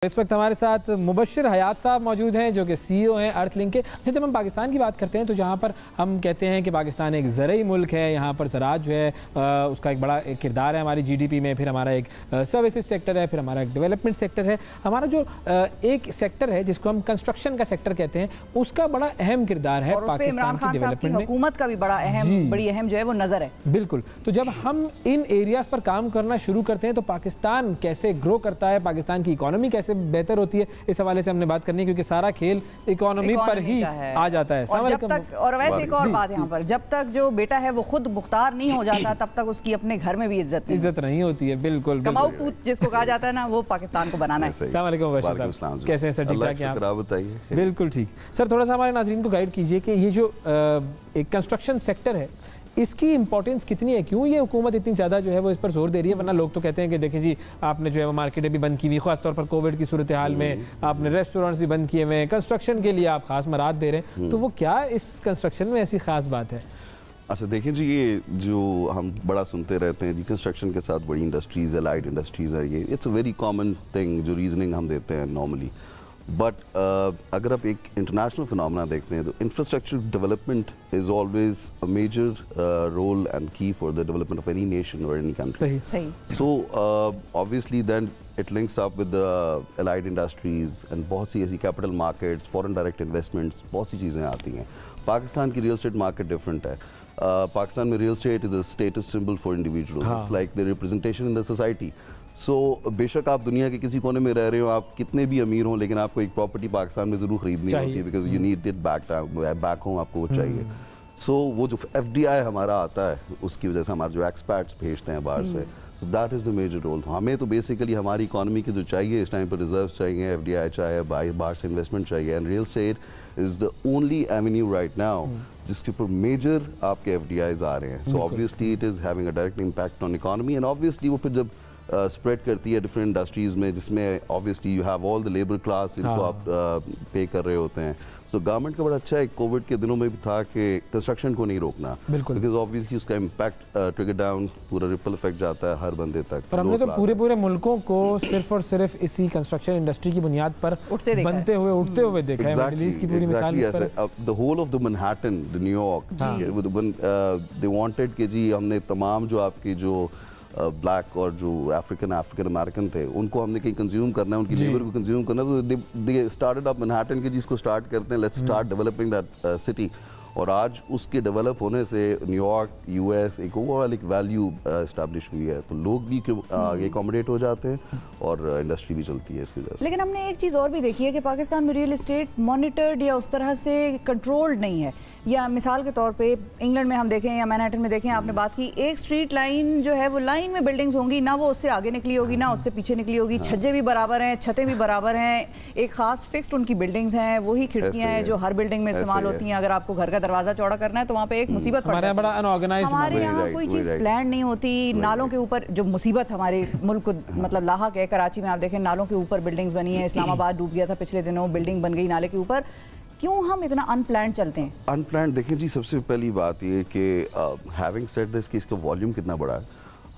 इस वक्त हमारे साथ मुबश्शिर हयात साहब मौजूद हैं जो कि सीईओ हैं अर्थलिंक के। अच्छा, जब हम पाकिस्तान की बात करते हैं तो जहाँ पर हम कहते हैं कि पाकिस्तान एक ज़रई मुल्क है, यहाँ पर ज़राअत जो है उसका एक बड़ा किरदार है हमारी जीडीपी में, फिर हमारा एक सर्विसेज सेक्टर है, फिर हमारा एक डेवलपमेंट सेक्टर है। हमारा जो एक सेक्टर है जिसको हम कंस्ट्रक्शन का सेक्टर कहते हैं उसका बड़ा अहम किरदार है पाकिस्तान की डेवलपमेंट में। हुकूमत का भी बड़ी अहम जो है वो नज़र है। बिल्कुल, तो जब हम इन एरियाज पर काम करना शुरू करते हैं तो पाकिस्तान कैसे ग्रो करता है, पाकिस्तान की इकोनॉमी कैसे बेहतर होती है, इस हवाले से हमने बात करनी है क्योंकि सारा खेल इकोनॉमी पर ही आ जाता है। और जब तक, और वैसे एक और बात यहाँ पर, जब तक जो बेटा है वो खुद मुख्तार नहीं हो जाता तब तक उसकी अपने घर में भी इज्जत नहीं होती है। बिल्कुल, कमाऊ पूत जिसको कहा जाता है ना, वो पाकिस्तान को बनाना है। अस्सलाम वालेकुम बशीर साहब, कैसे हैं सर? ठीक ठाक हैं आप? बताइए। बिल्कुल ठीक सर, थोड़ा सा हमारे नाज़रीन को गाइड कीजिए कि ये जो एक कंस्ट्रक्शन सेक्टर है इसकी इंपॉर्टेंस कितनी है, क्यों ये हुकूमत इतनी ज़्यादा जो है वो इस पर जोर दे रही है? वरना लोग तो कहते हैं कि देखिए जी आपने जो है वो मार्केटें भी बंद की हुई, ख़ासतौर पर कोविड की सूरत हाल में आपने रेस्टोरेंट्स भी बंद किए हुए हैं, कंस्ट्रक्शन के लिए आप खास मराद दे रहे हैं, तो वो क्या इस कंस्ट्रक्शन में ऐसी खास बात है? अच्छा देखिए जी, ये जो हम बड़ा सुनते रहते हैं जी कंस्ट्रक्शन के साथ बड़ी इंडस्ट्रीज़ है, लाइट इंडस्ट्रीज़ है, ये it's a very common thing जो रीजनिंग हम देते हैं नॉर्मली। बट अगर आप एक इंटरनेशनल फिनोमेना देखते हैं तो infrastructure development is always a major role and key for the development of any nation और any country. So obviously then it links up with the allied industries and बहुत सी ऐसी capital markets, foreign direct investments, बहुत सी चीज़ें आती हैं। पाकिस्तान की रियल एस्टेट मार्केट डिफरेंट है। पाकिस्तान में real estate is a status symbol for individuals, it's like the representation in the society. So बेशक आप दुनिया के किसी कोने में रह रहे हो, आप कितने भी अमीर हो, लेकिन आपको एक प्रॉपर्टी पाकिस्तान में ज़रूर खरीदनी होती है, because you need it back home, आपको वो चाहिए। सो वो जो FDI हमारा आता है उसकी वजह से हमारे जो एक्सपर्ट्स भेजते हैं बाहर से, so that is the major role। हमें तो बेसिकली हमारी इकॉनमी के जो चाहिए इस टाइम पर रिजर्व चाहिए, FDI चाहिए, बाहर से इन्वेस्टमेंट चाहिए, and real estate is the only Avenue right now जिसके ऊपर मेजर आपके FDIs आ रहे हैं। So obviously it is having a direct impact on economy, and obviously वो फिर जब स्प्रेड करती है डिफरेंट इंडस्ट्रीज़ में, जिसमें obviously you have all the labour class जिनको आप पे कर रहे होते हैं। तो गवर्नमेंट का बड़ा अच्छा है, कोविड के दिनों में भी था कि कंस्ट्रक्शन को नहीं रोकना, बिकॉज ऑब्वियसली उसका इम्पैक्ट ट्रिगर डाउन, पूरा रिपल इफेक्ट जाता है हर बंदे तक। पर हमने तो पूरे मुल्कों को सिर्फ और सिर्फ इसी कंस्ट्रक्शन इंडस्ट्री की बुनियाद पर बनते हुए उठते हुए देखा है। मिडिल ईस्ट की पूरी मिसाल इस पर है। The whole of the Manhattan, the New York, they wanted कि जी हमने तमाम जो आपकी जो ब्लैक और जो अफ्रीकन अमेरिकन थे उनको हमने कहीं कंज्यूम करना है, उनकी लेबर को कंज्यूम करना है, तो दे स्टार्टेड अप मैनहट्टन के जिसको स्टार्ट करते हैं, let's start developing that city. और आज उसके डेवलप होने से न्यूयॉर्क, US एक ओवरऑल एक वैल्यू इस्टेब्लिश हुई है, तो लोग भी एकोमोडेट हो जाते हैं और इंडस्ट्री भी चलती है इसकी वजह से। लेकिन हमने एक चीज़ और भी देखी है कि पाकिस्तान में रियल एस्टेट मॉनिटर्ड या उस तरह से कंट्रोल्ड नहीं है। या मिसाल के तौर पे इंग्लैंड में हम देखें या मैनहट्टन में देखें, आपने बात की एक स्ट्रीट लाइन जो है वो लाइन में बिल्डिंग्स होंगी, ना वो उससे आगे निकली होगी ना उससे पीछे निकली होगी, छज्जे भी बराबर हैं, छतें भी बराबर हैं, एक खास फिक्स्ड उनकी बिल्डिंग्स हैं, वही खिड़कियां हैं जो हर बिल्डिंग में इस्तेमाल होती हैं। अगर आपको घर का दरवाजा चौड़ा करना है तो वहाँ पे एक मुसीबत पड़ जाती है। हमारे यहाँ कोई चीज़ प्लान नहीं होती, नालों के ऊपर जो मुसीबत हमारे मुल्क को मतलब लाहक है। कराची में आप देखें नालों के ऊपर बिल्डिंग्स बनी है, इस्लामाबाद डूब गया था पिछले दिनों, बिल्डिंग बन गई नाले के ऊपर। क्यों हम इतना अनप्लान्ड चलते हैं? अनप्लान्ड देखिए जी, सबसे पहली बात ये कि हैविंग सेड दिस कि इसका वॉल्यूम कितना बड़ा है।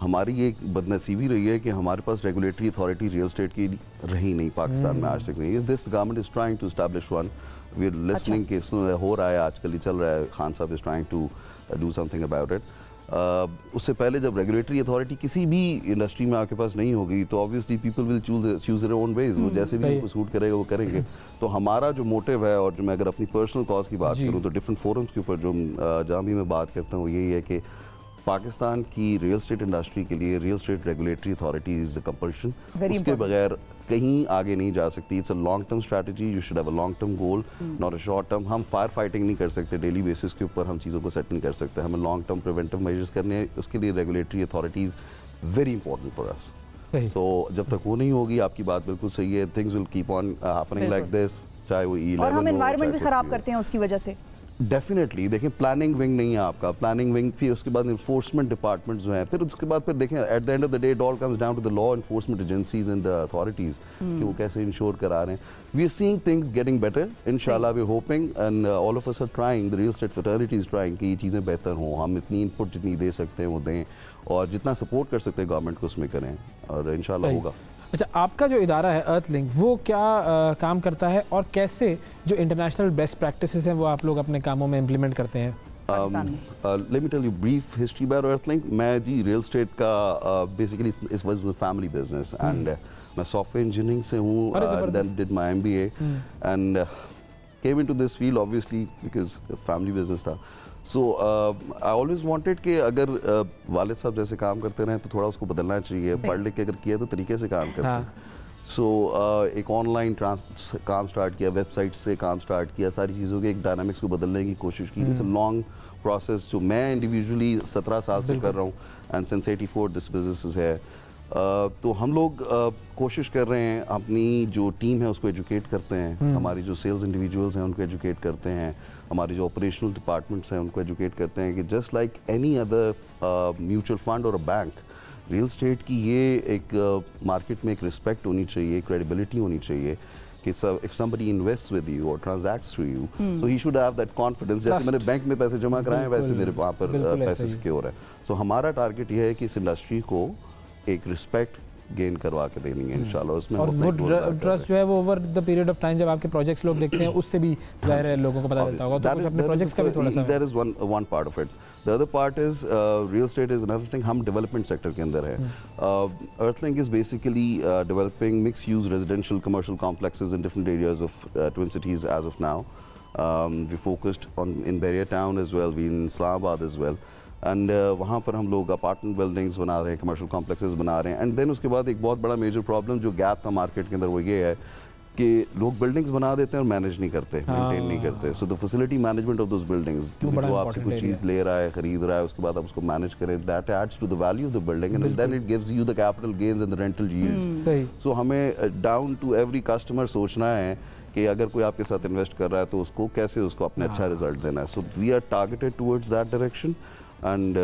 हमारी एक बदनसीबी रही है कि हमारे पास रेगुलेटरी अथॉरिटी रियल एस्टेट की रही नहीं पाकिस्तान में आज तक नहीं। Is this government is trying to establish one, we are listening के हो रहा है आजकल ही चल रहा है, Khan Sahab is trying to do something about it. उससे पहले जब रेगुलेटरी अथॉरिटी किसी भी इंडस्ट्री में आपके पास नहीं होगी तो obviously people will choose their own ways, वो जैसे भी उनको सूट करेगा वो करेंगे। तो हमारा जो मोटिव है, और जो मैं अगर अपनी पर्सनल कॉज की बात करूँ तो डिफरेंट फोरम्स के ऊपर जो जहाँ भी मैं बात करता हूँ यही है कि पाकिस्तान की रियल एस्टेट इंडस्ट्री के लिए real estate regulatory authority is a compulsion, उसके बगैर कहीं आगे नहीं जा सकती। It's a long term strategy, you should have a long term goal, not a short term. हम फायर फाइटिंग नहीं कर सकते डेली बेसिस के ऊपर, हम चीज़ों को सेट नहीं कर सकते, हमें लॉन्ग टर्म प्रिवेंटिव मेजर्स करने हैं, उसके लिए regulatory authorities very important for अस। तो जब तक वो नहीं होगी, आपकी बात बिल्कुल सही है, things will keep on happening like this, चाहे वो E11 और हम एनवायरनमेंट भी खराब करते हैं उसकी वजह से। डेफिनेटली देखें, प्लानिंग विंग नहीं है आपका, प्लानिंग विंग, फिर उसके बाद इन्फोर्समेंट डिपार्टमेंट जो है, फिर उसके बाद फिर देखें at the end of the day it all comes down to the law enforcement agencies and the authorities कि वो कैसे इंश्योर करा रहे हैं। We are seeing things getting better, इंशाल्लाह we are hoping and all of us are trying, the real estate fraternity is trying कि ये चीज़ें बेहतर हों, हम इतनी इनपुट जितनी दे सकते हैं वो दें, और जितना सपोर्ट कर सकते हैं गवर्नमेंट को उसमें करें, और इंशाल्लाह होगा। अच्छा, आपका जो इदारा है अर्थलिंक, वो क्या काम करता है और कैसे जो इंटरनेशनल बेस्ट प्रैक्टिसेस हैं वो आप लोग अपने कामों में इम्प्लीमेंट करते हैं? Let me tell you brief history about Earthlink. मैं जी रियल एस्टेट का basically it was a family business and मैं सॉफ्टवेयर इंजीनियरिंग से हूँ, then did my MBA and came into this field obviously because family business था. So I always wanted कि अगर वालिद साहब जैसे काम करते रहें तो थोड़ा उसको बदलना चाहिए. पढ़ लिख के अगर किया तो तरीके से काम करते. सो एक ऑनलाइन काम स्टार्ट किया, वेबसाइट से काम स्टार्ट किया, सारी चीज़ों के एक डायनामिक्स को बदलने की कोशिश की. इट्स अ लॉन्ग प्रोसेस जो मैं इंडिविजुअली 17 साल से कर रहा हूँ एंड सिंस 84 दिस बिजनेस है. तो हम लोग कोशिश कर रहे हैं, अपनी जो टीम है उसको एजुकेट करते हैं, हमारी जो सेल्स इंडिविजुअल्स हैं उनको एजुकेट करते हैं, हमारी जो ऑपरेशनल डिपार्टमेंट्स हैं उनको एजुकेट करते हैं कि just like any other mutual fund और अ बैंक, रियल स्टेट की ये एक मार्केट में एक रिस्पेक्ट होनी चाहिए, क्रेडिबिलिटी होनी चाहिए कि if somebody invests with you or transacts through you, so he should have that confidence. जैसे मैंने बैंक में पैसे जमा कराए वैसे मेरे वहाँ पर पैसे सिक्योर है. सो हमारा टारगेट ये है कि इस इंडस्ट्री को एक रिस्पेक्ट गेन करवा के देनी है इंशाल्लाह. उसमें और वो ट्रस्ट जो है वो over the period of time जब आपके प्रोजेक्ट्स लोग देखते हैं उससे भी जाहिर है लोगों को पता चलता होगा. तो कुछ अपने प्रोजेक्ट्स का भी थोड़ा सा that is one part of it. The other part is real estate is another thing. हम डेवलपमेंट सेक्टर के अंदर है. Earthlink is basically developing mixed use residential commercial complexes in different areas of Twin Cities as of now. We focused on in Bahria town as well, we in Islamabad as well. And वहाँ पर हम लोग apartment buildings बना रहे हैं, commercial complexes बना रहे हैं. एंड देन उसके बाद एक बहुत बड़ा मेजर प्रॉब्लम जो गैप था मार्केट के अंदर वो ये है कि लोग बिल्डिंग्स बना देते हैं और मैनेज नहीं करते, मेंटेन नहीं करते. So the facility management of those buildings, वो आपसे कुछ चीज़ ले रहा है, खरीद रहा है, उसके बाद आप उसको मैनेज करें, that adds to the value of the building and then it gives you the capital gains and the rental yields. So हमें डाउन टू एवरी कस्टमर सोचना है कि अगर कोई आपके साथ इन्वेस्ट कर रहा है तो उसको कैसे उसको अपने अच्छा रिजल्ट देना है. So we are targeted towards that direction and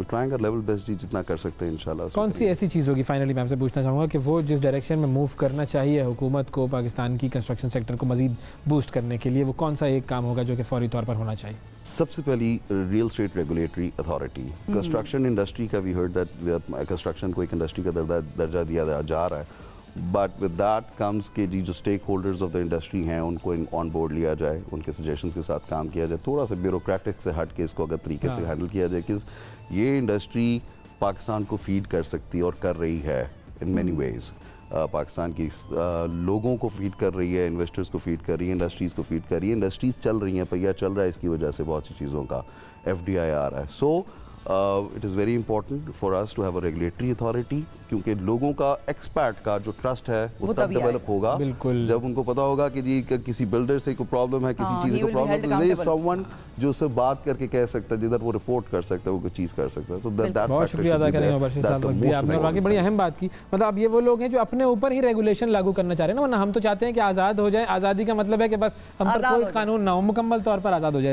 trying our level best जितना कर सकते हैं इंशाल्लाह. कौन सी ऐसी चीज़ होगी फाइनली मैं आपसे पूछना चाहूँगा कि वो जिस डायरेक्शन में मूव करना चाहिए हुकूमत को पाकिस्तान की कंस्ट्रक्शन सेक्टर को मजीद बूस्ट करने के लिए, वो कौन सा एक काम होगा जो कि फौरी तौर पर होना चाहिए? सबसे पहली real estate regulatory authority. Construction industry का वी हर्ड दैट कंस्ट्रक्शन को एक इंडस्ट्री का दर्जा दिया जा रहा है, बट विद दैट कम्स के जी जो stakeholders of the industry हैं उनको ऑन बोर्ड लिया जाए, उनके सजेशंस के साथ काम किया जाए, थोड़ा सा ब्यूरोक्रेटिक से हट के इसको अगर तरीके से हैंडल किया जाए कि ये इंडस्ट्री पाकिस्तान को फीड कर सकती है और कर रही है इन मैनी वेज. पाकिस्तान की लोगों को फीड कर रही है, इन्वेस्टर्स को फीड कर रही है, इंडस्ट्रीज़ को फीड कर रही है. इंडस्ट्रीज़ चल रही हैं, पहिया चल रहा है, इसकी वजह से बहुत सी चीज़ों का FDI आ रहा है. So it is very important for us to have a regulatory authority, क्योंकि लोगों का एक्सपर्ट का जो ट्रस्ट है वो तब डेवलप होगा जब उनको पता होगा कि जी किसी बिल्डर से कोई प्रॉब्लम है, किसी चीज़ को प्रॉब्लम है, समवन जो उससे बात करके कह सकता है, जिधर वो रिपोर्ट कर सकता है, वो कोई चीज़ कर सकता है. तो बहुत शुक्रिया अदा करेंगे मुबश्शिर साहब, आपने बाकी बड़ी अहम बात की. मतलब अब ये वो लोग हैं जो अपने ऊपर ही रेगुलेशन लागू करना चाह रहे हैं ना, वरना हम तो चाहते हैं कि आज़ाद हो जाए. आज़ादी का मतलब है कि बस हम पर कोई कानून ना हो, मुकम्मल तौर पर आज़ाद हो जाए.